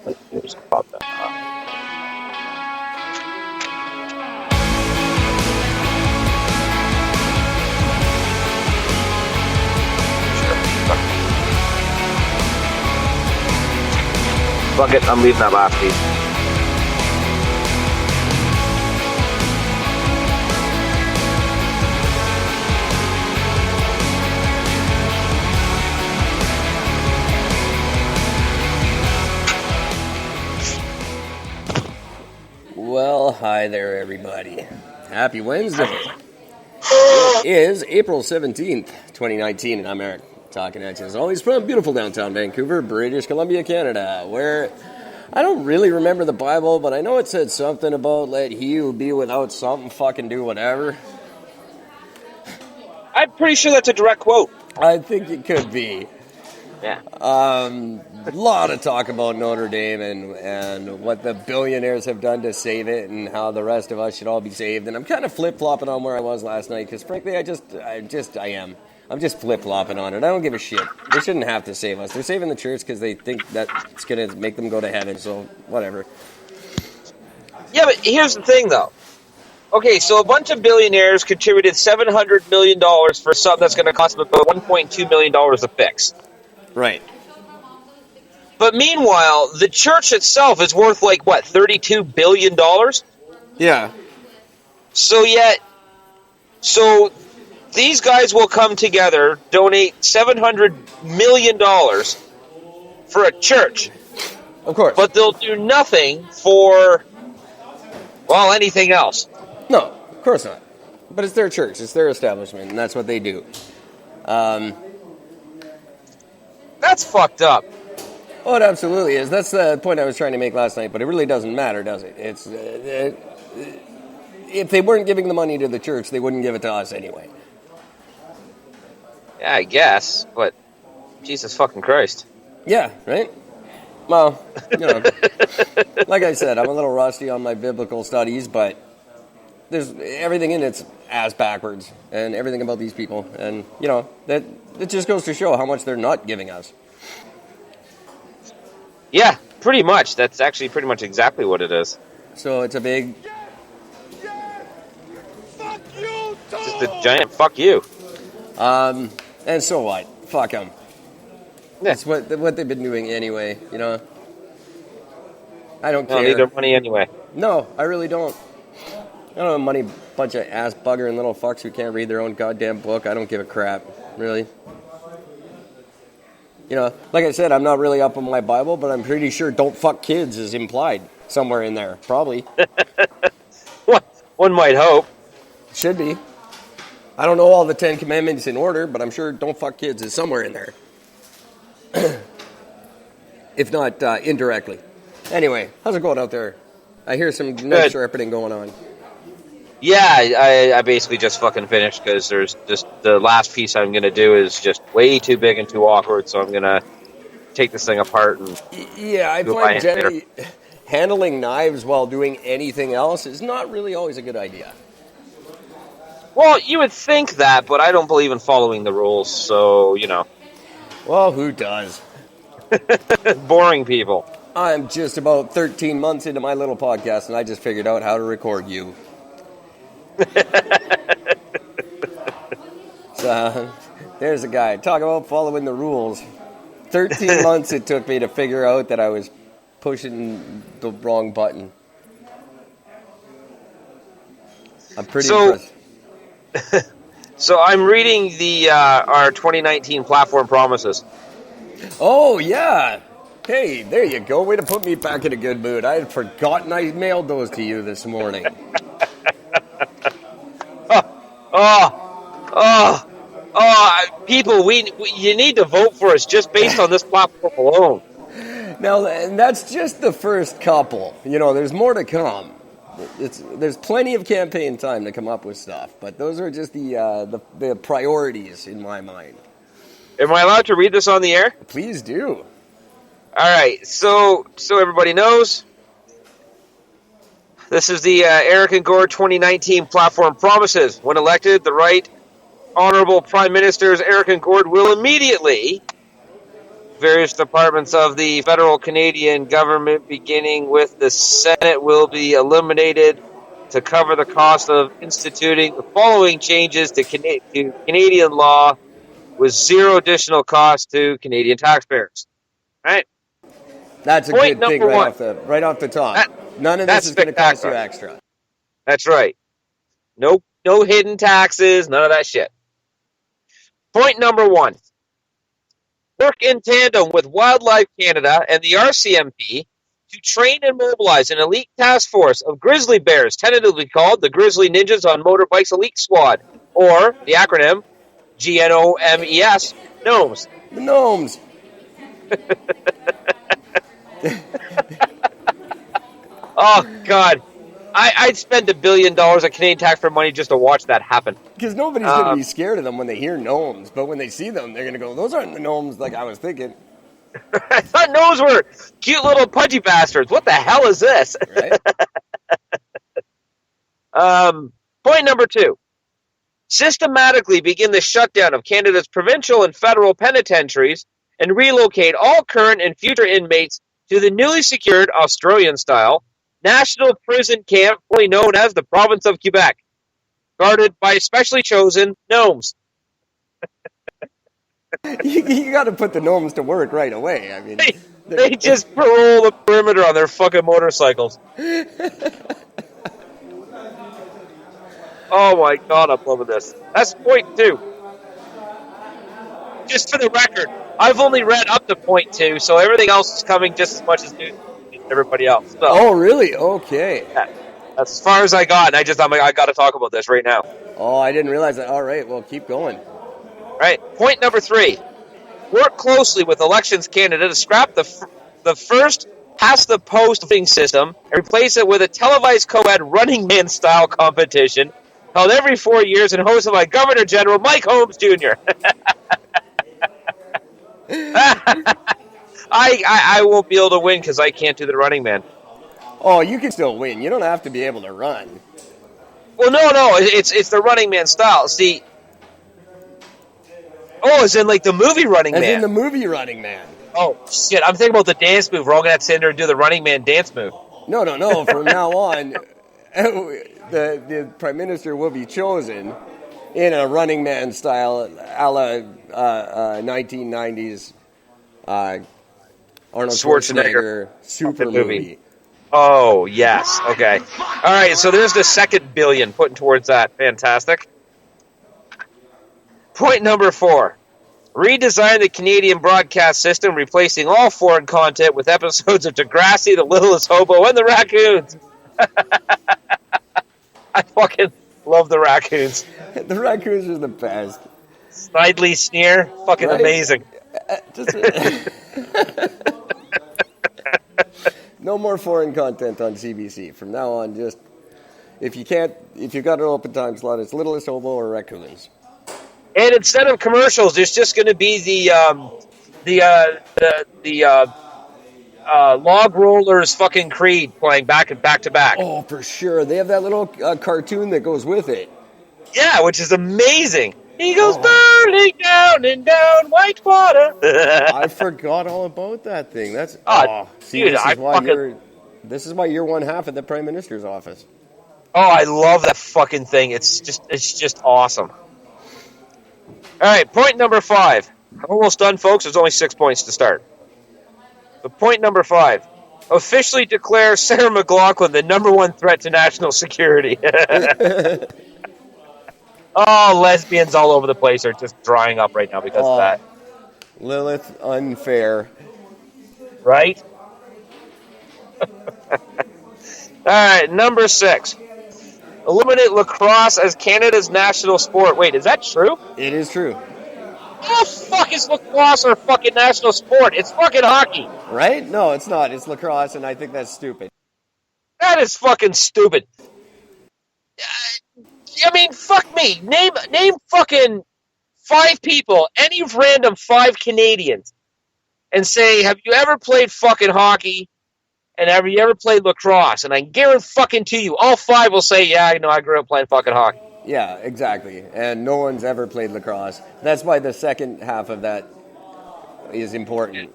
Just pop that up. Fuck it, I'm leaving that last piece. Well, hi there, everybody. Happy Wednesday. It is April 17th, 2019, and I'm Eric, talking at you as always from beautiful downtown Vancouver, British Columbia, Canada, where I don't really remember the Bible, but I know it said something about let he who be without something fucking do whatever. I'm pretty sure that's a direct quote. I think it could be. Yeah. Lot of talk about Notre Dame and what the billionaires have done to save it and how the rest of us should all be saved. And I'm kind of flip-flopping on where I was last night because, frankly, I am. I'm just flip-flopping on it. I don't give a shit. They shouldn't have to save us. They're saving the church because they think that's going to make them go to heaven, so whatever. Yeah, but here's the thing, though. Okay, so a bunch of billionaires contributed $700 million for something that's going to cost them about $1.2 million to fix. Right. But meanwhile, the church itself is worth, like, what, $32 billion? Yeah. So these guys will come together, donate $700 million for a church. Of course. But they'll do nothing for, well, anything else. No, of course not. But it's their church. It's their establishment, and that's what they do. That's fucked up. Oh, it absolutely is. That's the point I was trying to make last night, but it really doesn't matter, does it? It's if they weren't giving the money to the church, they wouldn't give it to us anyway. Yeah, I guess, but Jesus fucking Christ. Yeah, right? Well, like I said, I'm a little rusty on my biblical studies, but there's everything in it's ass backwards, and everything about these people, and, that it just goes to show how much they're not giving us. Yeah, pretty much. That's actually pretty much exactly what it is. So it's a big... Fuck you, Tom! Just a giant fuck you. And so what? Fuck them. Yeah. That's what they've been doing anyway, I don't care. I don't need their money anyway. No, I really don't. I don't have money, bunch of ass buggering little fucks who can't read their own goddamn book. I don't give a crap, really. Like I said, I'm not really up on my Bible, but I'm pretty sure don't fuck kids is implied somewhere in there. Probably. One might hope. Should be. I don't know all the 10 Commandments in order, but I'm sure don't fuck kids is somewhere in there. If not indirectly. Anyway, how's it going out there? I hear some knife sharpening going on. Yeah, I basically just fucking finished because there's just the last piece I'm going to do is just way too big and too awkward, so I'm going to take this thing apart. And yeah, I find generally handling knives while doing anything else is not really always a good idea. Well, you would think that, but I don't believe in following the rules, so, Well, who does? Boring people. I'm just about 13 months into my little podcast, and I just figured out how to record you. So, there's a guy. Talk about following the rules. 13 months it took me to figure out that I was pushing the wrong button. I'm pretty impressed. So I'm reading our 2019 platform promises. Oh, yeah. Hey, there you go. Way to put me back in a good mood. I had forgotten I mailed those to you this morning. People, you need to vote for us just based on this platform alone. Now, and that's just the first couple. There's more to come. There's plenty of campaign time to come up with stuff, but those are just the priorities in my mind. Am I allowed to read this on the air? Please do. All right, so everybody knows, this is the Eric and Gord 2019 platform promises. When elected, the Right Honorable Prime Ministers Eric and Gord will immediately various departments of the federal Canadian government, beginning with the Senate, will be eliminated to cover the cost of instituting the following changes to Canadian law with zero additional cost to Canadian taxpayers. Right? That's a Point good thing number right one. off the top. None of this That's is going to cost you spectacular. extra. That's right. No hidden taxes, none of that shit. Point number one. Work in tandem with Wildlife Canada and the RCMP to train and mobilize an elite task force of grizzly bears, tentatively called the Grizzly Ninjas on Motorbikes Elite Squad, or the acronym GNOMES, GNOMES. The gnomes. Oh, God. I'd spend $1 billion of Canadian taxpayer money just to watch that happen. Because nobody's going to be scared of them when they hear gnomes, but when they see them, they're going to go, those aren't the gnomes like I was thinking. I thought gnomes were cute little pudgy bastards. What the hell is this? Right? Point number two. Systematically begin the shutdown of Canada's provincial and federal penitentiaries and relocate all current and future inmates to the newly secured Australian-style National Prison Camp, formerly known as the Province of Quebec, guarded by specially chosen gnomes. You got to put the gnomes to work right away. I mean, they just parole the perimeter on their fucking motorcycles. Oh my God, I'm loving this. That's point two. Just for the record, I've only read up to point two, so everything else is coming just as much as news as everybody else. So, oh, really? Okay. Yeah, that's as far as I got, and I'm like, I got to talk about this right now. Oh, I didn't realize that. All right, well, keep going. All right, point number three. Work closely with Elections Canada to scrap the first past-the-post voting system and replace it with a televised co-ed Running Man style competition held every 4 years and hosted by Governor General Mike Holmes Jr. I won't be able to win because I can't do the Running Man. Oh, you can still win. You don't have to be able to run. Well, no, it's the Running Man style. See, as in like the movie Running Man. As in the movie Running Man. Oh, shit, I'm thinking about the dance move. We're all going to have to sit there and do the Running Man dance move. No. From now on, the Prime Minister will be chosen in a Running Man style a la 1990s Arnold Schwarzenegger super movie. Oh, yes. Okay. All right, so there's the second billion putting towards that. Fantastic. Point number four. Redesign the Canadian broadcast system, replacing all foreign content with episodes of Degrassi, The Littlest Hobo, and the Raccoons. I fucking love the Raccoons. The Raccoons are the best. Snidely Sneer, fucking right? Amazing. No more foreign content on CBC. From now on, just if you've got an open time slot, it's Littlest Hobo or Raccoons. And instead of commercials, there's just going to be the Log Rollers fucking Creed playing back to back. Oh, for sure. They have that little cartoon that goes with it. Yeah, which is amazing. He goes burning down and down Whitewater. I forgot all about that thing. That's dude, this is why you're one half of the Prime Minister's office. Oh, I love that fucking thing. It's just awesome. All right, point number 5. I'm almost done, folks. There's only 6 points to start. But point number 5. Officially declare Sarah McLachlan the number 1 threat to national security. Oh, lesbians all over the place are just drying up right now because of that. Lilith, unfair. Right? All right, number 6. Eliminate lacrosse as Canada's national sport. Wait, is that true? It is true. How the fuck is lacrosse our fucking national sport? It's fucking hockey. Right? No, it's not. It's lacrosse, and I think that's stupid. That is fucking stupid. I mean, fuck me. Name fucking 5 people, any random 5 Canadians, and say, have you ever played fucking hockey? And have you ever played lacrosse? And I guarantee fucking to you, all 5 will say, yeah, I know, I grew up playing fucking hockey. Yeah, exactly. And no one's ever played lacrosse. That's why the second half of that is important.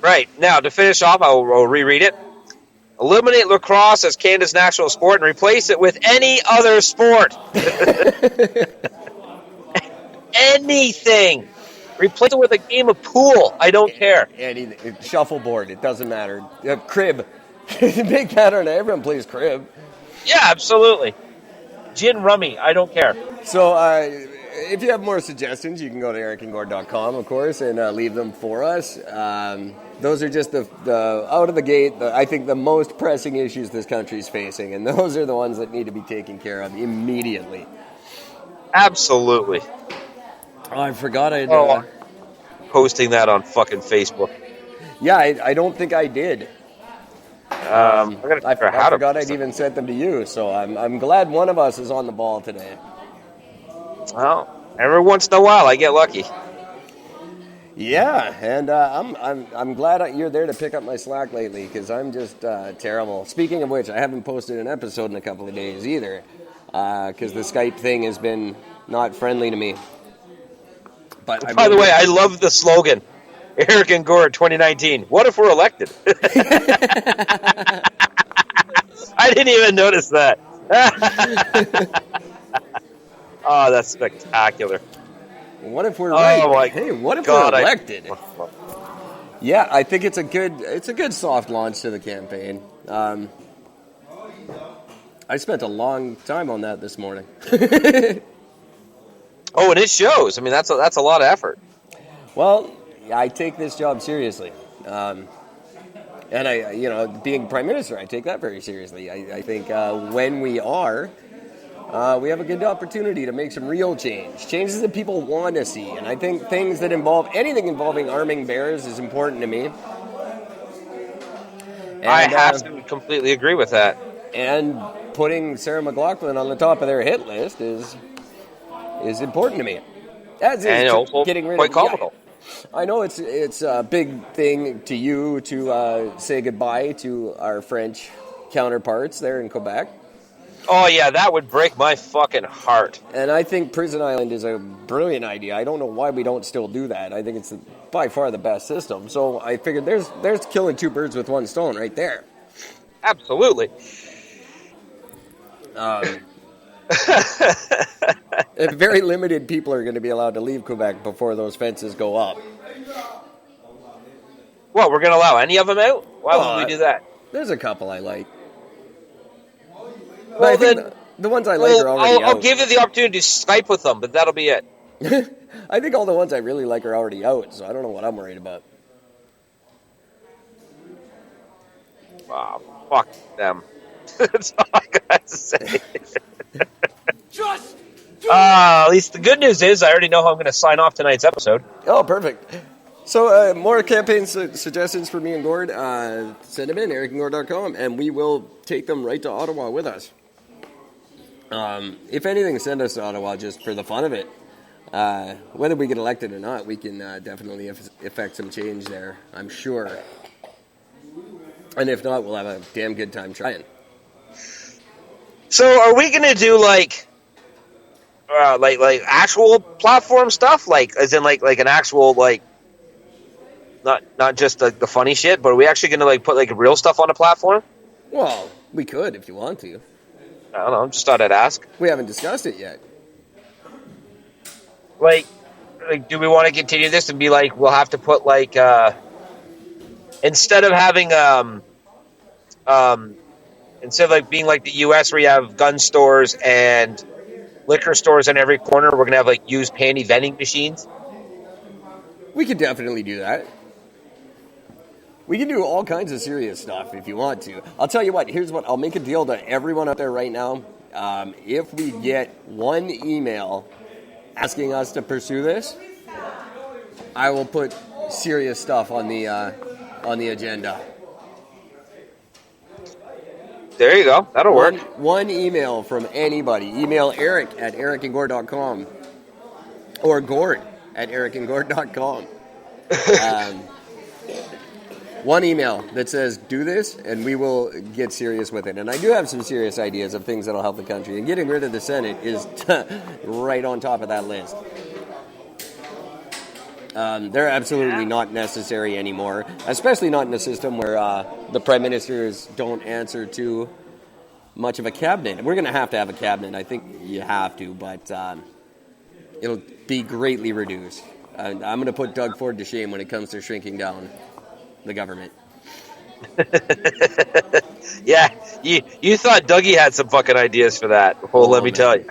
Right. Now, to finish off, I'll reread it. Eliminate lacrosse as Canada's national sport and replace it with any other sport. Anything. Replace it with a game of pool. I don't care. Anything. Shuffleboard. It doesn't matter. Crib. Big pattern. Everyone plays crib. Yeah, absolutely. Gin rummy. I don't care. So, if you have more suggestions, you can go to ericandgord.com, of course, and leave them for us. Those are just the out of the gate, I think the most pressing issues this country is facing, and those are the ones that need to be taken care of immediately. Absolutely. Oh, I forgot I'd... posting that on fucking Facebook. Yeah, I don't think I did. I forgot I'd even sent them to you, so I'm glad one of us is on the ball today. Well, every once in a while I get lucky. Yeah, and I'm glad you're there to pick up my slack lately, because I'm just terrible. Speaking of which, I haven't posted an episode in a couple of days either, because the Skype thing has been not friendly to me. But by the way, I love the slogan, Eric and Gord 2019. What if we're elected? I didn't even notice that. Oh, that's spectacular. What if we're right? Hey, what if we're elected? Yeah, I think it's a good soft launch to the campaign. I spent a long time on that this morning. Oh, and it shows. I mean, that's a lot of effort. Well, I take this job seriously, and being prime minister, I take that very seriously. I think when we are. We have a good opportunity to make some real changes that people want to see. And I think things that anything involving arming bears is important to me. And, I have to completely agree with that. And putting Sarah McLachlan on the top of their hit list is important to me. As is getting rid quite comical. I know it's a big thing to you to say goodbye to our French counterparts there in Quebec. Oh, yeah, that would break my fucking heart. And I think Prison Island is a brilliant idea. I don't know why we don't still do that. I think it's by far the best system. So I figured there's killing two birds with one stone right there. Absolutely. Very limited people are going to be allowed to leave Quebec before those fences go up. What, we're going to allow any of them out? Why would we do that? There's a couple I like. Well, I think the ones I like are already out. I'll give you the opportunity to Skype with them, but that'll be it. I think all the ones I really like are already out, so I don't know what I'm worried about. Wow, fuck them. That's all I got to say. At least the good news is I already know how I'm going to sign off tonight's episode. Oh, perfect. So more campaign suggestions for me and Gord, send them in, ericandgord.com, and we will take them right to Ottawa with us. If anything, send us to Ottawa just for the fun of it. Whether we get elected or not, we can definitely effect some change there, I'm sure. And if not, we'll have a damn good time trying. So are we going to do like actual platform stuff? Like, as in like an actual, like, not just the funny shit, but are we actually going to like put like real stuff on a platform? Well, we could if you want to. I don't know. Just thought I'd ask. We haven't discussed it yet. Like, do we want to continue this and be like, we'll have to put like, instead of having instead of like being like the U.S. where you have gun stores and liquor stores in every corner, we're gonna have like used panty vending machines. We could definitely do that. We can do all kinds of serious stuff if you want to. I'll tell you what, here's what, I'll make a deal to everyone out there right now. If we get one email asking us to pursue this, I will put serious stuff on the agenda. There you go. That'll work. One email from anybody. Email Eric at ericandgord.com or Gord at ericandgord.com. One email that says, do this, and we will get serious with it. And I do have some serious ideas of things that will help the country. And getting rid of the Senate is right on top of that list. They're absolutely not necessary anymore, especially not in a system where the prime ministers don't answer to much of a cabinet. We're going to have a cabinet. I think you have to, but it'll be greatly reduced. I'm going to put Doug Ford to shame when it comes to shrinking down the government. Yeah, you thought Dougie had some fucking ideas for that. Well, let me tell you.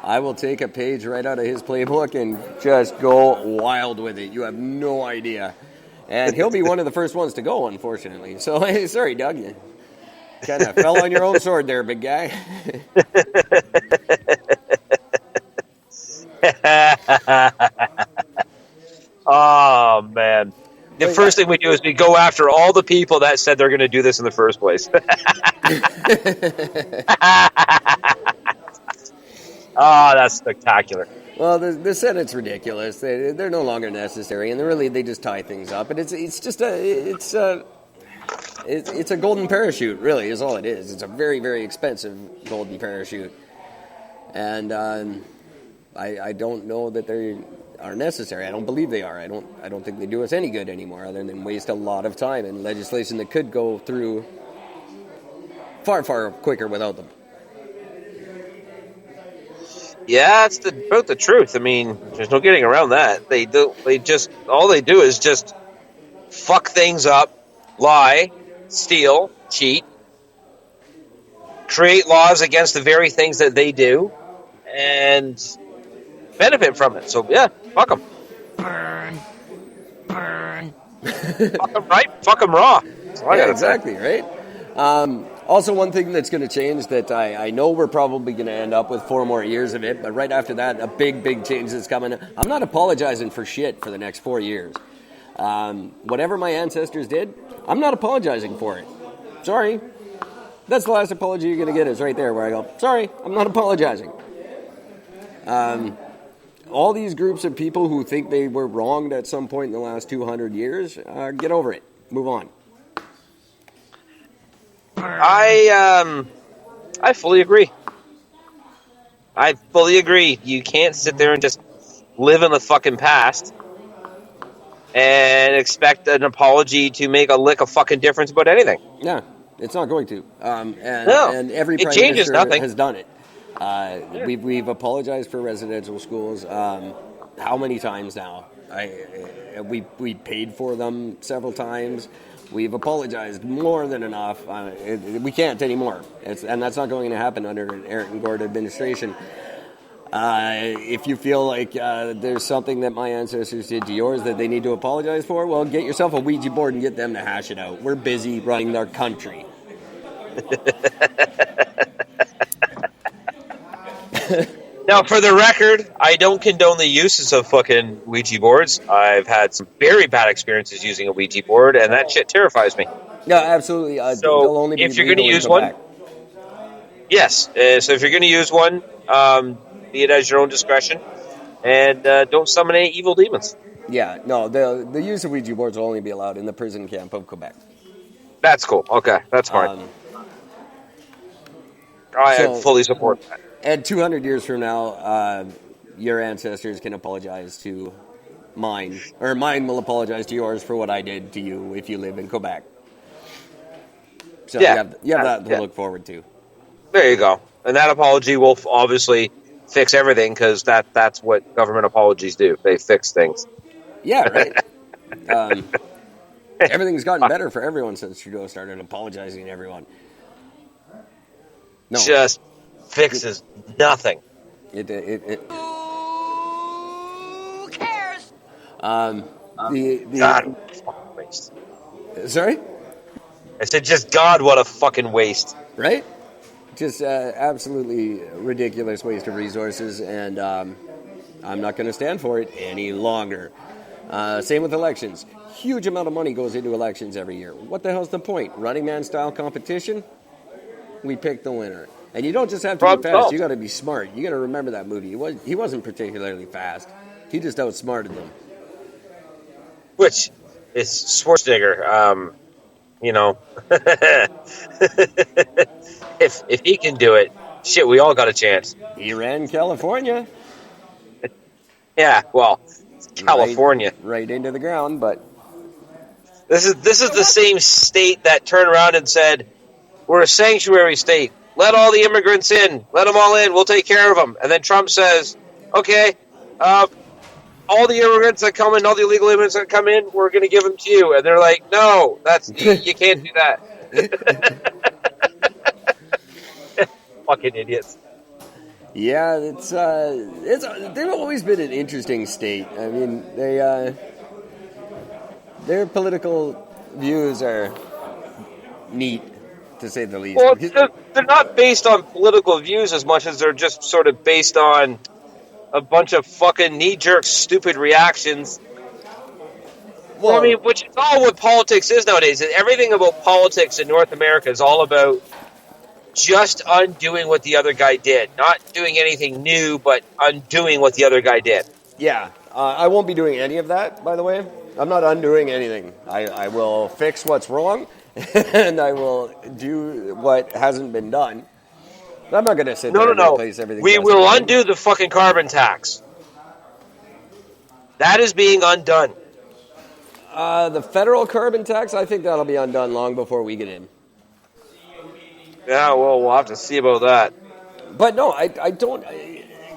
I will take a page right out of his playbook and just go wild with it. You have no idea. And he'll be one of the first ones to go, unfortunately. So, sorry, Doug. You kind of fell on your own sword there, big guy. Oh, man. The first thing we do is we go after all the people that said they're going to do this in the first place. Oh, that's spectacular. Well, the Senate's ridiculous. They're no longer necessary, and they just tie things up. And it's a golden parachute, really, is all it is. It's a very, very expensive golden parachute, and I don't know that they are necessary. I don't believe they are. I don't think they do us any good anymore, other than waste a lot of time and legislation that could go through far, far quicker without them. Yeah, it's about the truth. I mean, there's no getting around that. All they do is just fuck things up, lie, steal, cheat, create laws against the very things that they do, and benefit from it. So yeah, fuck them. Burn. Fuck them right, fuck them raw. That's all I gotta Exactly, say. right? Also, one thing that's going to change that I know we're probably going to end up with 4 more years of it, but right after that, a big, big change is coming. I'm not apologizing for shit for the next 4 years. Whatever my ancestors did, I'm not apologizing for it. Sorry. That's the last apology you're going to get is right there where I go, sorry, I'm not apologizing. All these groups of people who think they were wronged at some point in the last 200 years, get over it. Move on. I fully agree. I fully agree. You can't sit there and just live in the fucking past and expect an apology to make a lick of fucking difference about anything. Yeah, it's not going to. No, and every it prime changes minister nothing. has done it. We've apologized for residential schools. How many times now? We paid for them several times. We've apologized more than enough. We can't anymore, and that's not going to happen under an Eric Gord administration. If you feel like there's something that my ancestors did to yours that they need to apologize for, well, get yourself a Ouija board and get them to hash it out. We're busy running our country. Now, for the record, I don't condone the uses of fucking Ouija boards. I've had some very bad experiences using a Ouija board, and that shit terrifies me. Yeah, absolutely. So, they'll only be if you're going to legal in use one, Quebec. yes. So if you're going to use one, be it as your own discretion, and don't summon any evil demons. Yeah, no, the use of Ouija boards will only be allowed in the prison camp of Quebec. That's cool. Okay, that's fine. I fully support that. And 200 years from now, your ancestors can apologize to mine, or mine will apologize to yours for what I did to you if you live in Quebec. So Yeah. you have that to look forward to. There you go. And that apology will obviously fix everything, because that's what government apologies do. They fix things. Yeah, right. Everything's gotten better for everyone since Trudeau started apologizing to everyone. No. Just fixes nothing. Who cares? God, fucking waste. Sorry? I said, just God, what a fucking waste. Right? Just absolutely ridiculous waste of resources, and I'm not going to stand for it any longer. Same with elections. Huge amount of money goes into elections every year. What the hell's the point? Running Man style competition? We pick the winner. And you don't just have to be fast, you got to be smart. You got to remember that movie. He wasn't particularly fast. He just outsmarted them. Which is Schwarzenegger. If he can do it, we all got a chance. He ran California. Yeah, well, California. Right into the ground, but This is the same state that turned around and said, "We're a sanctuary state. Let all the immigrants in. Let them all in. We'll take care of them." And then Trump says, "Okay, all the immigrants that come in, all the illegal immigrants that come in, we're going to give them to you." And they're like, "No, you can't do that." Fucking idiots. yeah, they've always been an interesting state. I mean, their political views are neat, to say the least. Well, they're not based on political views as much as they're just sort of based on a bunch of fucking knee-jerk, stupid reactions. Well, I mean, which is all what politics is nowadays. Everything about politics in North America is all about just undoing what the other guy did. Not doing anything new, but undoing what the other guy did. Yeah, I won't be doing any of that, by the way. I'm not undoing anything. I will fix what's wrong, and I will do what hasn't been done. I'm not going to sit there and replace everything. We will undo the fucking carbon tax. That is being undone. The federal carbon tax, I think that'll be undone long before we get in. Yeah, well, we'll have to see about that. But no, I don't.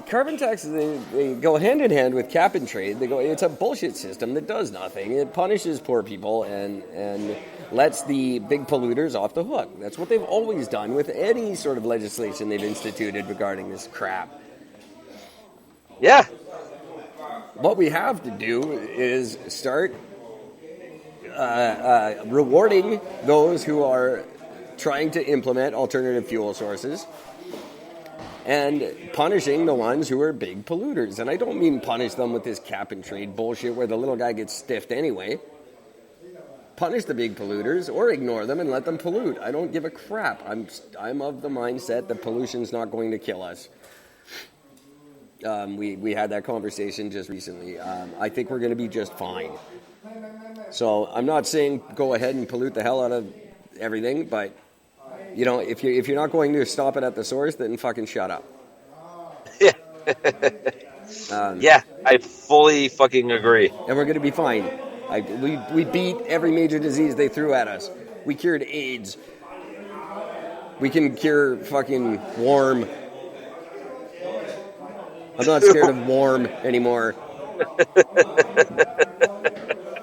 Carbon taxes, they go hand in hand with cap and trade. It's a bullshit system that does nothing. It punishes poor people and lets the big polluters off the hook. That's what they've always done with any sort of legislation they've instituted regarding this crap. Yeah. What we have to do is start rewarding those who are trying to implement alternative fuel sources and punishing the ones who are big polluters. And I don't mean punish them with this cap and trade bullshit where the little guy gets stiffed anyway. Punish the big polluters or ignore them and let them pollute. I don't give a crap. I'm of the mindset that pollution's not going to kill us. We had that conversation just recently. I think we're going to be just fine. So I'm not saying go ahead and pollute the hell out of everything, but you know, if you're not going to stop it at the source, then fucking shut up. Yeah. Yeah, I fully fucking agree. And we're going to be fine. We beat every major disease they threw at us. We cured AIDS. We can cure fucking worm. I'm not scared of worm anymore.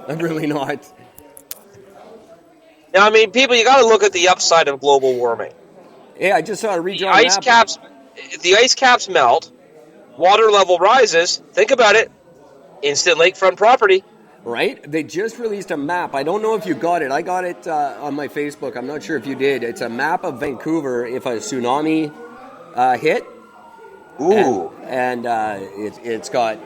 I'm really not. Now, I mean, people, you got to look at the upside of global warming. Yeah, I just saw a redrawn map. The ice caps melt, water level rises. Think about it. Instant lakefront property. Right? They just released a map. I don't know if you got it. I got it on my Facebook. I'm not sure if you did. It's a map of Vancouver if a tsunami hit. Ooh. And it's got...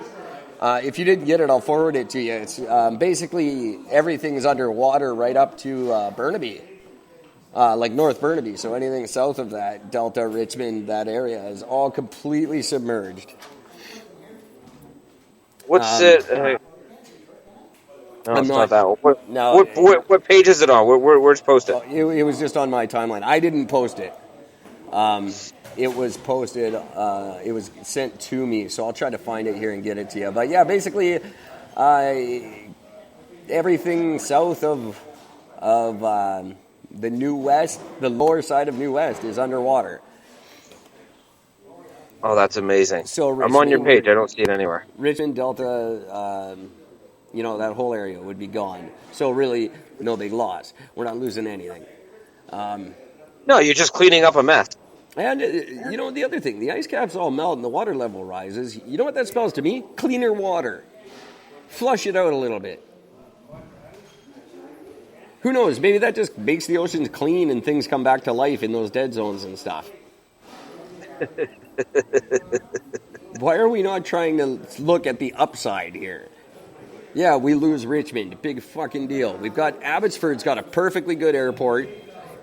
if you didn't get it, I'll forward it to you. It's basically everything's underwater right up to Burnaby, like North Burnaby. So anything south of that, Delta, Richmond, that area is all completely submerged. What's it? No, it's not that one. What page is it on? Where's it posted? It was just on my timeline. I didn't post it. It was posted, it was sent to me, so I'll try to find it here and get it to you. But yeah, basically, everything south of the New West, the lower side of New West, is underwater. Oh, that's amazing. So I'm on your page. I don't see it anywhere. Richmond, Delta, that whole area would be gone. So really, no big loss. We're not losing anything. No, you're just cleaning up a mess. And, the other thing, the ice caps all melt and the water level rises. You know what that spells to me? Cleaner water. Flush it out a little bit. Who knows? Maybe that just makes the oceans clean and things come back to life in those dead zones and stuff. Why are we not trying to look at the upside here? Yeah, we lose Richmond. Big fucking deal. We've got Abbotsford's got a perfectly good airport.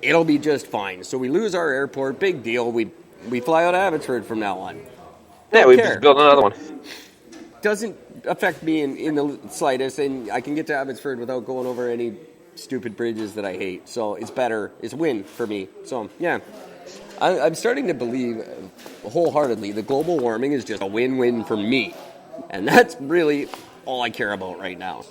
It'll be just fine. So we lose our airport. Big deal. We fly out of Abbotsford from now on. Yeah, we just built another one. Doesn't affect me in the slightest, and I can get to Abbotsford without going over any stupid bridges that I hate. So it's better. It's a win for me. So, yeah. I'm starting to believe wholeheartedly that global warming is just a win-win for me. And that's really all I care about right now.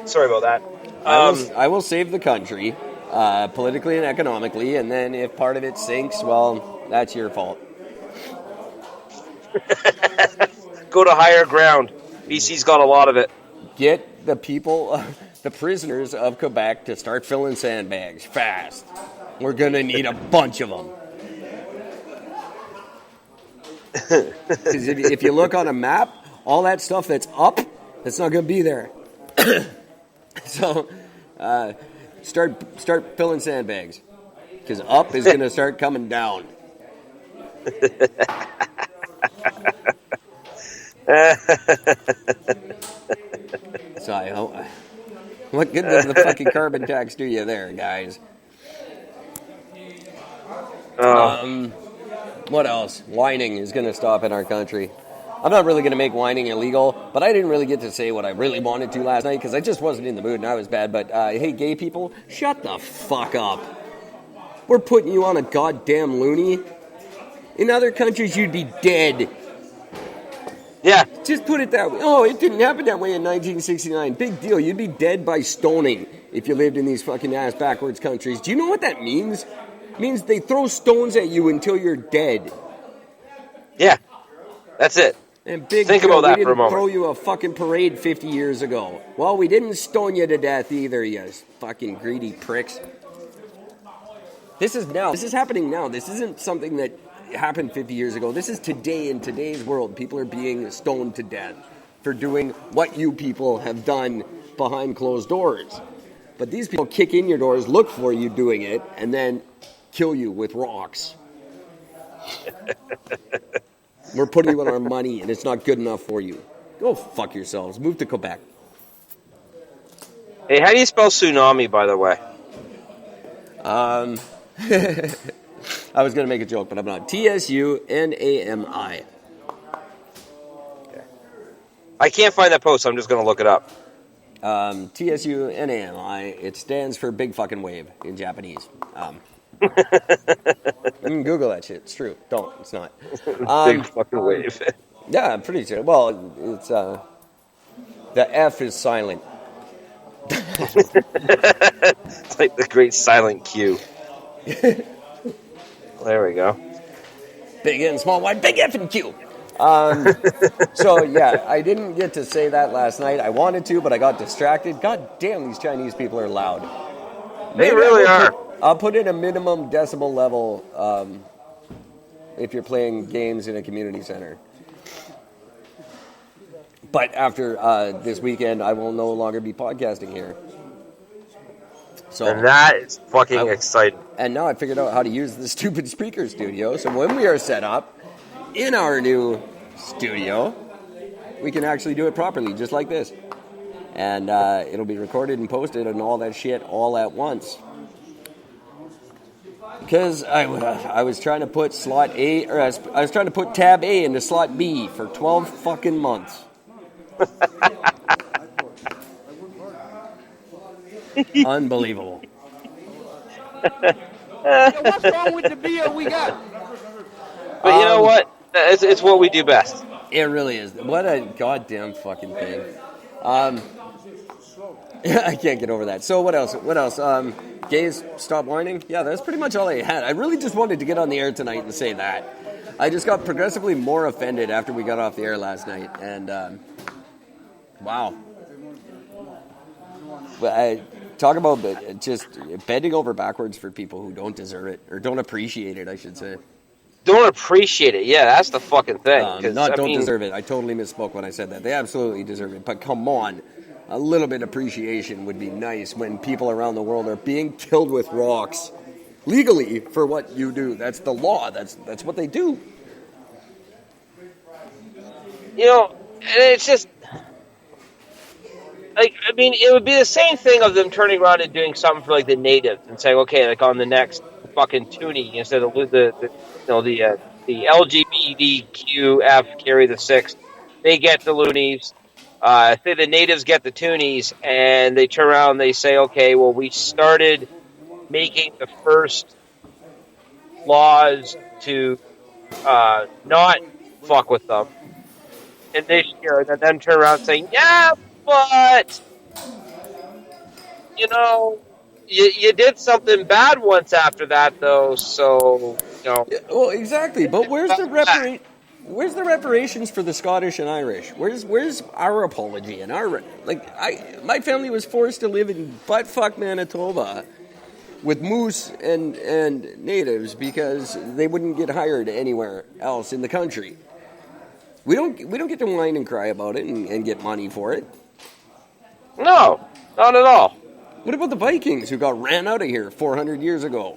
Sorry about that. I will save the country, politically and economically, and then if part of it sinks, well, that's your fault. Go to higher ground. BC's got a lot of it. Get the people, the prisoners of Quebec, to start filling sandbags fast. We're going to need a bunch of them. Because if you look on a map, all that stuff that's up, that's not going to be there. So, start filling sandbags. Because up is going to start coming down. So what good does the fucking carbon tax do you there, guys? What else? Whining is going to stop in our country. I'm not really going to make whining illegal, but I didn't really get to say what I really wanted to last night because I just wasn't in the mood and I was bad. But hey, gay people, shut the fuck up. We're putting you on a goddamn loony. In other countries, you'd be dead. Yeah. Just put it that way. Oh, it didn't happen that way in 1969. Big deal. You'd be dead by stoning if you lived in these fucking ass backwards countries. Do you know what that means? It means they throw stones at you until you're dead. Yeah. That's it. And big Think deal, about that we for a didn't moment. throw you a fucking parade 50 years ago. Well, we didn't stone you to death either, you fucking greedy pricks. This is now. This is happening now. This isn't something that happened 50 years ago. This is today in today's world. People are being stoned to death for doing what you people have done behind closed doors. But these people kick in your doors, look for you doing it, and then kill you with rocks. We're putting you on our money, and it's not good enough for you. Go fuck yourselves. Move to Quebec. Hey, how do you spell tsunami, by the way? I was going to make a joke, but I'm not. T-S-U-N-A-M-I. Okay. I can't find that post, so I'm just going to look it up. T-S-U-N-A-M-I. It stands for big fucking wave in Japanese. You can Google that shit. It's true. Don't. It's not. Big fucking wave. Yeah, I'm pretty sure. Well, it's the F is silent. It's like the great silent Q. There we go. Big and small, wide, big F and Q. So, yeah, I didn't get to say that last night. I wanted to, but I got distracted. God damn, these Chinese people are loud. They really are. I'll put in a minimum decibel level if you're playing games in a community center. But after this weekend, I will no longer be podcasting here. So, And that is fucking exciting. And now I figured out how to use the stupid speaker studio. So when we are set up in our new studio, we can actually do it properly, just like this. And it'll be recorded and posted and all that shit all at once. Because I was trying to put slot A, or I was trying to put tab A into slot B for 12 fucking months. Unbelievable. What's wrong with the beer we got? But you know what? It's what we do best. It really is. What a goddamn fucking thing. I can't get over that. So what else? Gays, stop whining? Yeah, that's pretty much all I had. I really just wanted to get on the air tonight and say that. I just got progressively more offended after we got off the air last night. And, wow. But talk about just bending over backwards for people who don't deserve it, or don't appreciate it, I should say. Don't appreciate it. Yeah, that's the fucking thing. Deserve it. I totally misspoke when I said that. They absolutely deserve it. But come on. A little bit of appreciation would be nice when people around the world are being killed with rocks legally for what you do. That's the law. That's what they do. You know, and it's just like, I mean, it would be the same thing of them turning around and doing something for like the natives and saying, okay, like on the next fucking toonie instead of the LGBTQF carry the 6, they get the loonies. Say the natives get the toonies, and they turn around and they say, okay, well, we started making the first laws to not fuck with them. in this year, and then turn around saying, "Yeah, but you know, you did something bad once after that, though. So Yeah, well, exactly. But where's the back." Where's the reparations for the Scottish and Irish? Where's our apology and our my family was forced to live in buttfuck Manitoba with moose and natives because they wouldn't get hired anywhere else in the country. We don't get to whine and cry about it and get money for it. No, not at all. What about the Vikings who got ran out of here 400 years ago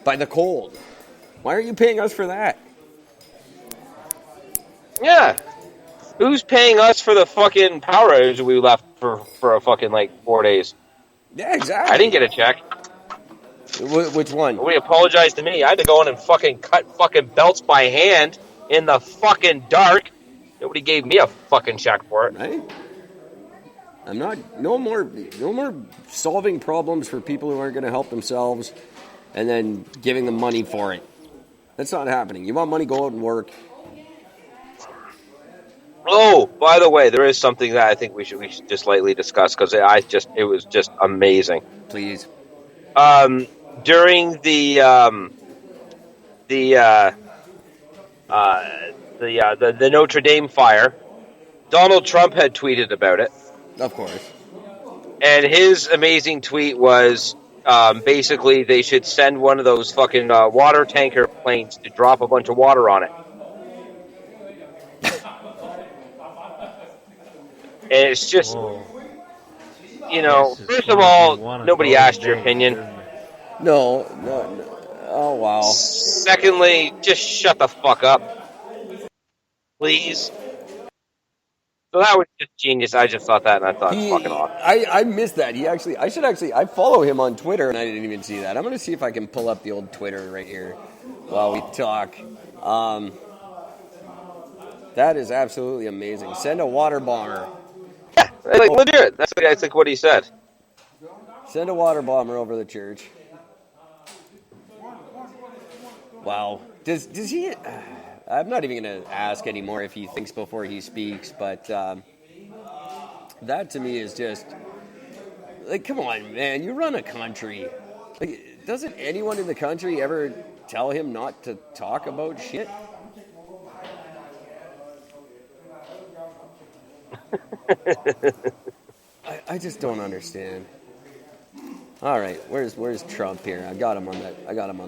by the cold? Why aren't you paying us for that? Yeah. Who's paying us for the fucking power outage we left for a fucking 4 days? Yeah, exactly. I didn't get a check. Which one? Nobody apologized to me. I had to go in and fucking cut fucking belts by hand in the fucking dark. Nobody gave me a fucking check for it. Right? I'm not. No more solving problems for people who aren't going to help themselves, and then giving them money for it. That's not happening. You want money? Go out and work. Oh, by the way, there is something that I think we should just lightly discuss because it was just amazing. Please. During the Notre Dame fire, Donald Trump had tweeted about it. Of course. And his amazing tweet was basically they should send one of those fucking water tanker planes to drop a bunch of water on it. And it's just, first of all, nobody asked your opinion. No. Oh, wow. Secondly, just shut the fuck up. Please. So that was just genius. I just thought that, and I thought it's fucking awesome. I missed that. I follow him on Twitter, and I didn't even see that. I'm going to see if I can pull up the old Twitter right here while we talk. That is absolutely amazing. Send a water bomber. Yeah, legit. That's what he said. Send a water bomber over the church. Wow. Does he? I'm not even going to ask anymore if he thinks before he speaks, but that to me is just come on, man. You run a country. Doesn't anyone in the country ever tell him not to talk about shit? I just don't understand. All right, where's Trump here? I got him on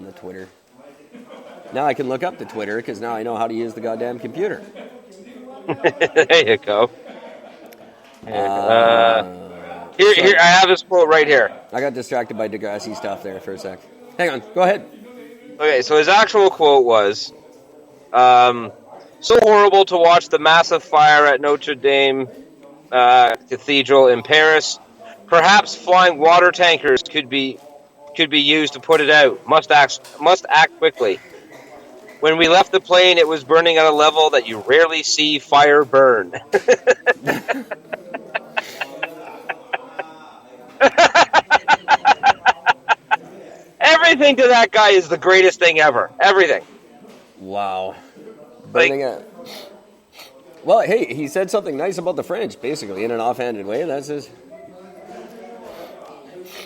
the Twitter. Now I can look up the Twitter because now I know how to use the goddamn computer. There you go. Here, I have this quote right here. I got distracted by Degrassi stuff there for a sec. Hang on, go ahead. Okay, so his actual quote was, "So horrible to watch the massive fire at Notre Dame Cathedral in Paris. Perhaps flying water tankers could be used to put it out. Must act quickly. When we left the plane, it was burning at a level that you rarely see fire burn." Everything to that guy is the greatest thing ever. Everything. Wow. Burning it. Well, hey, he said something nice about the French, basically, in an offhanded way. That's his.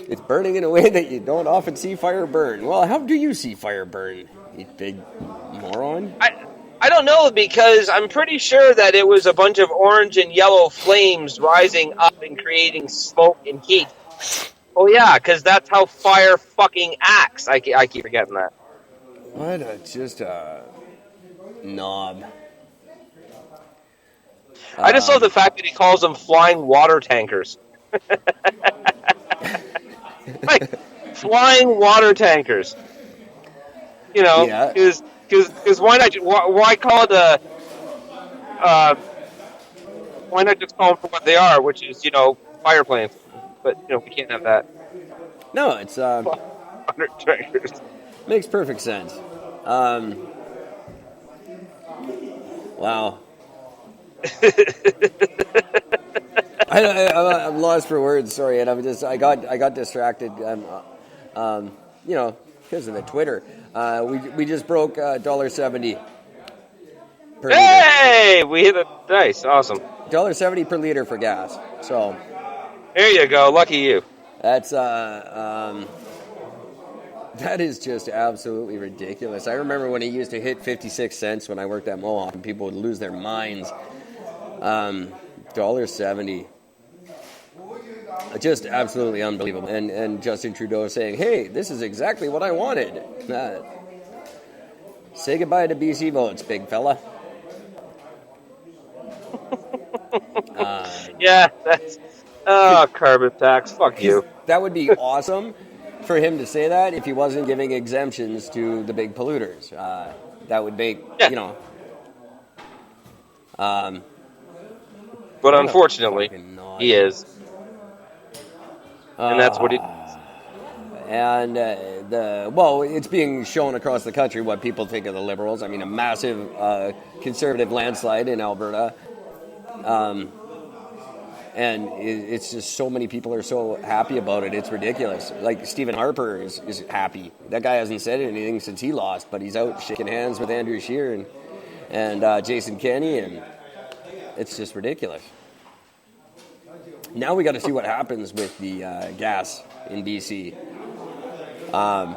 It's burning in a way that you don't often see fire burn. Well, how do you see fire burn, you big moron? I don't know, because I'm pretty sure that it was a bunch of orange and yellow flames rising up and creating smoke and heat. Oh, yeah, because that's how fire fucking acts. I keep forgetting that. What a knob. I just love the fact that he calls them flying water tankers. Flying water tankers. Because why not? Why call it a? Why not just call them for what they are, which is fire planes? But we can't have that. No, it's water tankers. Makes perfect sense. Wow. I'm lost for words. Sorry, and I got distracted. Because of the Twitter. We just broke $1.70. per liter. Hey, we hit it. Nice, awesome. $1.70 per liter for gas. So There you go. Lucky you. that's that is just absolutely ridiculous. I remember when it used to hit 56 cents when I worked at Mohawk, and people would lose their minds. $1.70. Just absolutely unbelievable. And Justin Trudeau saying, hey, this is exactly what I wanted. Say goodbye to BC votes, big fella. Yeah, that's... carbon tax. Fuck you. That would be awesome for him to say that if he wasn't giving exemptions to the big polluters. That would make, but unfortunately, he is. And that's what he... And it's being shown across the country what people think of the Liberals. I mean, a massive conservative landslide in Alberta. And it's just so many people are so happy about it. It's ridiculous. Like Stephen Harper is happy. That guy hasn't said anything since he lost, but he's out shaking hands with Andrew Scheer and Jason Kenney, and it's just ridiculous. Now we got to see what happens with the gas in BC. I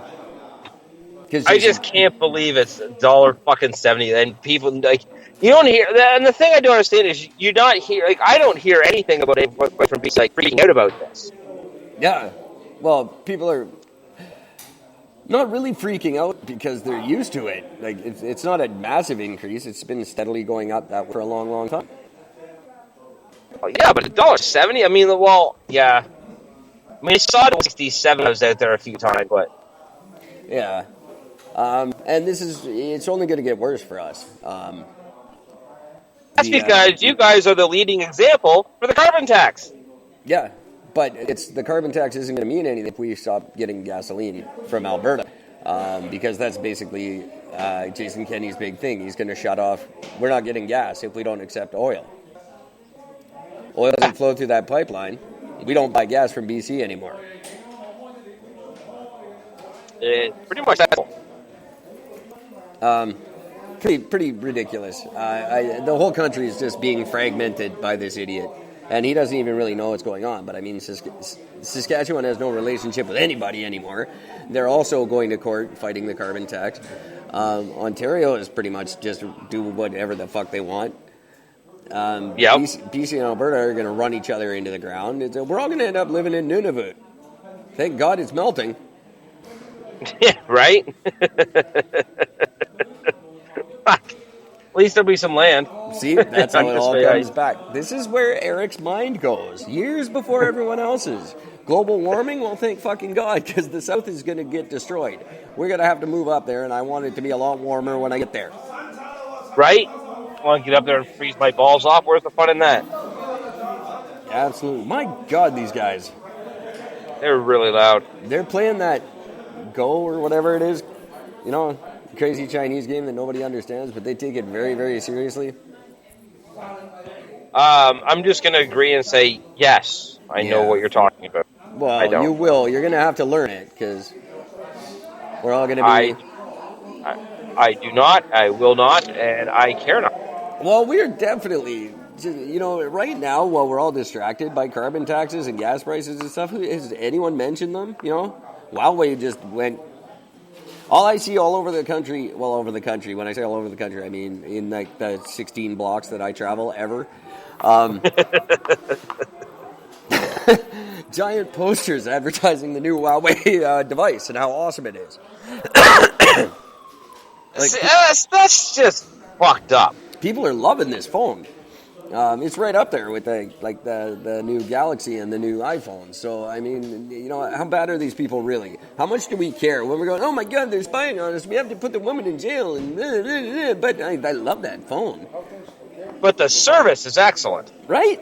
just can't believe it's $1.70, and people like you don't hear. And the thing I don't understand is you not hear. Like I don't hear anything about it from BC like freaking out about this. Yeah, well, people are not really freaking out because they're used to it. Like it's not a massive increase. It's been steadily going up that for a long, long time. Oh, yeah, but $1.70. I mean, well, yeah. I mean, I saw it 67. I was out there a few times, but yeah. And it's only going to get worse for us. That's because you guys are the leading example for the carbon tax. Yeah, but the carbon tax isn't going to mean anything if we stop getting gasoline from Alberta, because that's basically Jason Kenney's big thing. He's going to shut off. We're not getting gas if we don't accept oil. Oil doesn't flow through that pipeline. We don't buy gas from BC anymore. Pretty much that's Pretty ridiculous. The whole country is just being fragmented by this idiot, and he doesn't even really know what's going on. But I mean, Saskatchewan has no relationship with anybody anymore. They're also going to court fighting the carbon tax. Ontario is pretty much just do whatever the fuck they want. BC and Alberta are going to run each other into the ground. We're all going to end up living in Nunavut. Thank God it's melting. Yeah, right? Fuck. At least there'll be some land. See, that's how it all comes back. This is where Eric's mind goes. Years before everyone else's. Global warming? Well, thank fucking God, because the South is going to get destroyed. We're going to have to move up there, and I want it to be a lot warmer when I get there. Right? I want to get up there and freeze my balls off. Where's the fun in that? Absolutely. My God, these guys. They're really loud. They're playing that Go or whatever it is, crazy Chinese game that nobody understands, but they take it very, very seriously. I'm just going to agree and say, yes, I know what you're talking about. Well, you will. You're going to have to learn it, because we're all going to be... I do not, I will not, and I care not. Well, we're definitely... right now, while we're all distracted by carbon taxes and gas prices and stuff, has anyone mentioned them? Huawei just went... All I see all over the country, when I say all over the country, I mean in like the 16 blocks that I travel ever, giant posters advertising the new Huawei device and how awesome it is. That's just fucked up. People are loving this phone. It's right up there with the new Galaxy and the new iPhone. So, I mean, how bad are these people really? How much do we care when we're going, oh my God, they're spying on us. We have to put the woman in jail. And but I love that phone. But the service is excellent. Right?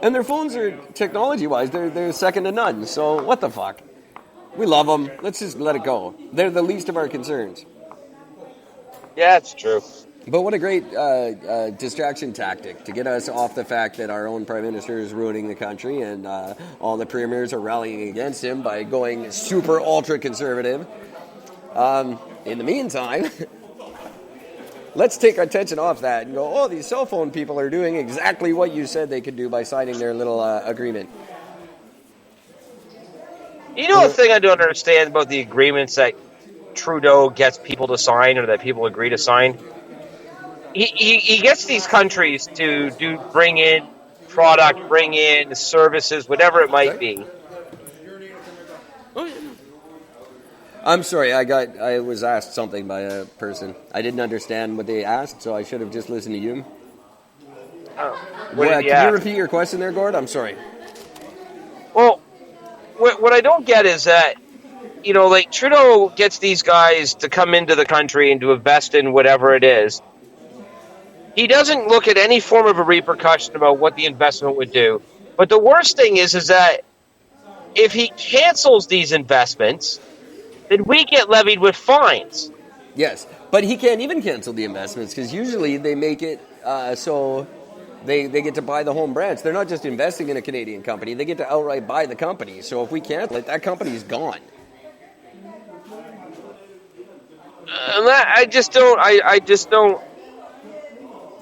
And their phones are, technology-wise, they're second to none. So, what the fuck? We love them. Let's just let it go. They're the least of our concerns. Yeah, it's true. But what a great distraction tactic to get us off the fact that our own prime minister is ruining the country and all the premiers are rallying against him by going super ultra conservative. In the meantime, let's take our attention off that and go, oh, these cell phone people are doing exactly what you said they could do by signing their little agreement. You know, the thing I don't understand about the agreements that Trudeau gets people to sign or that people agree to sign? He gets these countries to bring in product, bring in services, whatever it might be. I'm sorry, I was asked something by a person. I didn't understand what they asked, so I should have just listened to you. Can you repeat your question there, Gord? I'm sorry. Well, what I don't get is that, you know, like Trudeau gets these guys to come into the country and to invest in whatever it is. He doesn't look at any form of a repercussion about what the investment would do. But the worst thing is that if he cancels these investments, then we get levied with fines. Yes, but he can't even cancel the investments because usually they make it so they get to buy the home branch. They're not just investing in a Canadian company; they get to outright buy the company. So if we cancel it, that company's gone.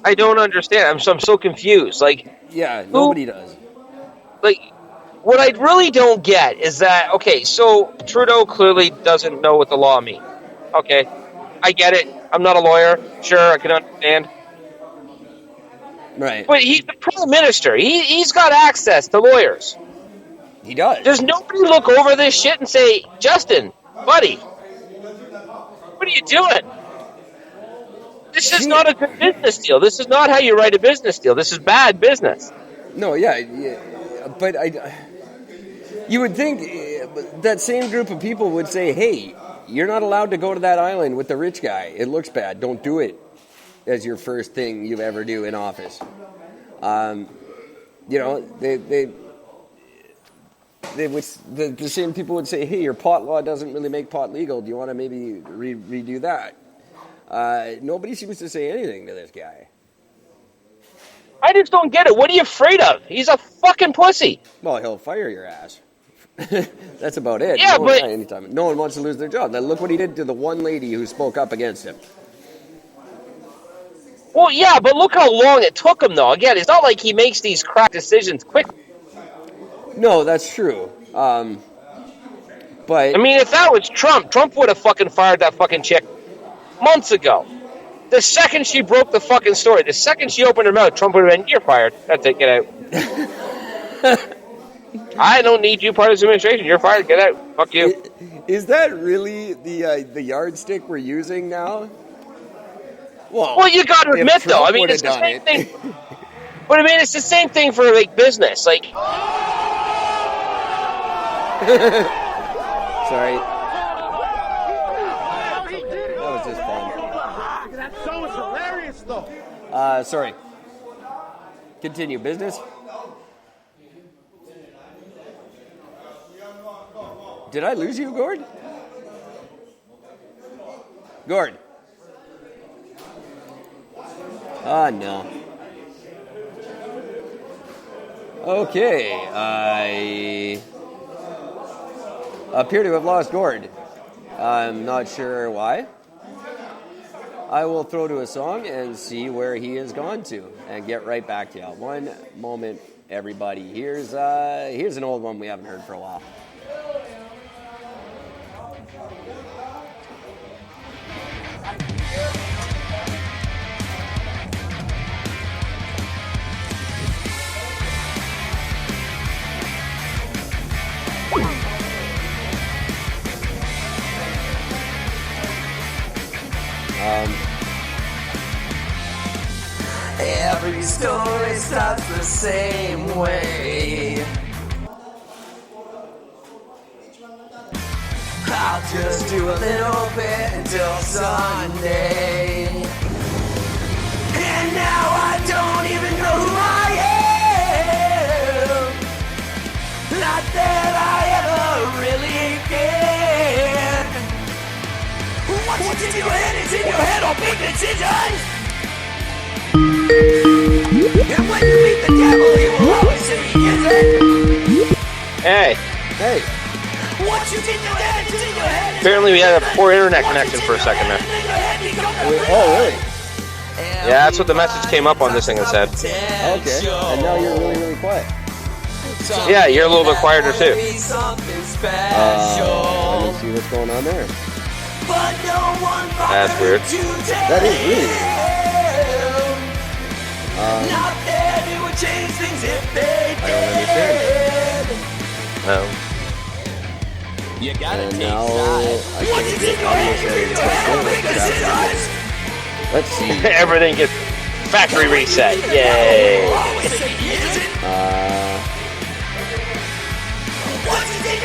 I don't understand. I'm so confused. Like, yeah, nobody does. Like, what I really don't get is that, okay, so Trudeau clearly doesn't know what the law means. Okay, I get it. I'm not a lawyer. Sure, I can understand. Right. But he's the prime minister. He's got access to lawyers. He does. Does nobody look over this shit and say, Justin, buddy, what are you doing? This is not a good business deal. This is not how you write a business deal. This is bad business. No, yeah, but you would think that same group of people would say, hey, you're not allowed to go to that island with the rich guy. It looks bad. Don't do it as your first thing you ever do in office. You know, they would, the same people would say, hey, your pot law doesn't really make pot legal. Do you want to maybe redo that? Nobody seems to say anything to this guy. I just don't get it. What are you afraid of? He's a fucking pussy. Well, he'll fire your ass. That's about it. Yeah, but anytime. No one wants to lose their job. Now look what he did to the one lady who spoke up against him. Well, yeah, but look how long it took him, though. Again, it's not like he makes these crap decisions quickly. No, that's true. But I mean, if that was Trump would have fucking fired that fucking chick months ago. The second she broke the fucking story, the second she opened her mouth, Trump would have been, you're fired. That's it, get out. I don't need you part of this administration. You're fired, get out. Fuck you. Is that really the yardstick we're using now? Well, you got to admit, though. I mean, it's the same thing. But I mean, it's the same thing for like business. Like, sorry. That was just fun. That song is hilarious, though. Sorry. Continue. Business? Did I lose you, Gord? Gord? No. Okay, I appear to have lost Gord. I'm not sure why. I will throw to a song and see where he has gone to and get right back to you. One moment, everybody. Here's an old one we haven't heard for a while. Every story starts the same way. I'll just do a little bit until Sunday. And now I don't even know who I am. Not that I ever really can. What's in your head is in your head on big decisions. And when you meet the devil, he will always say he gets it. hey. What you did to that is in your head. Apparently we had a poor internet connection for a second there. Oh, really? Yeah, that's what the message came up on this thing. It said. Okay, and now you're really, really quiet. Yeah, you're a little bit quieter too. Let me see what's going on there. That's weird. That is really weird. I don't understand. You gotta And take now sides. I can get audio settings. Let's see. Everything gets factory reset. Yay!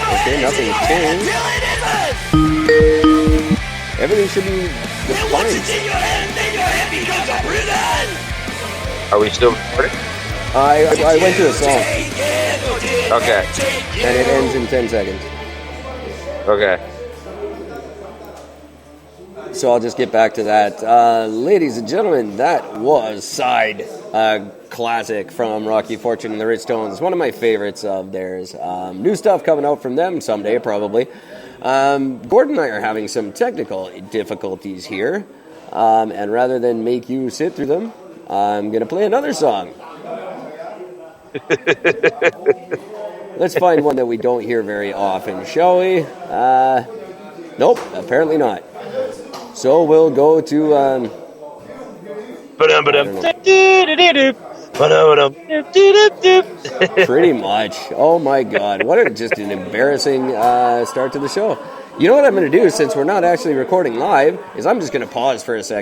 Okay, nothing's changed. Everything should be fine. Are we still recording? I went to a song, Okay. and it ends in 10 seconds. Okay. So I'll just get back to that. Ladies and gentlemen, that was Side, classic from Rocky Fortune and the Ridgestones. One of my favorites of theirs. New stuff coming out from them someday, probably. Gord and I are having some technical difficulties here. And rather than make you sit through them, I'm going to play another song. Let's find one that we don't hear very often, shall we? Nope, apparently not. So we'll go to... Pretty much. Oh my God. What just an embarrassing start to the show. You know what I'm going to do, since we're not actually recording live, is I'm just going to pause for a second.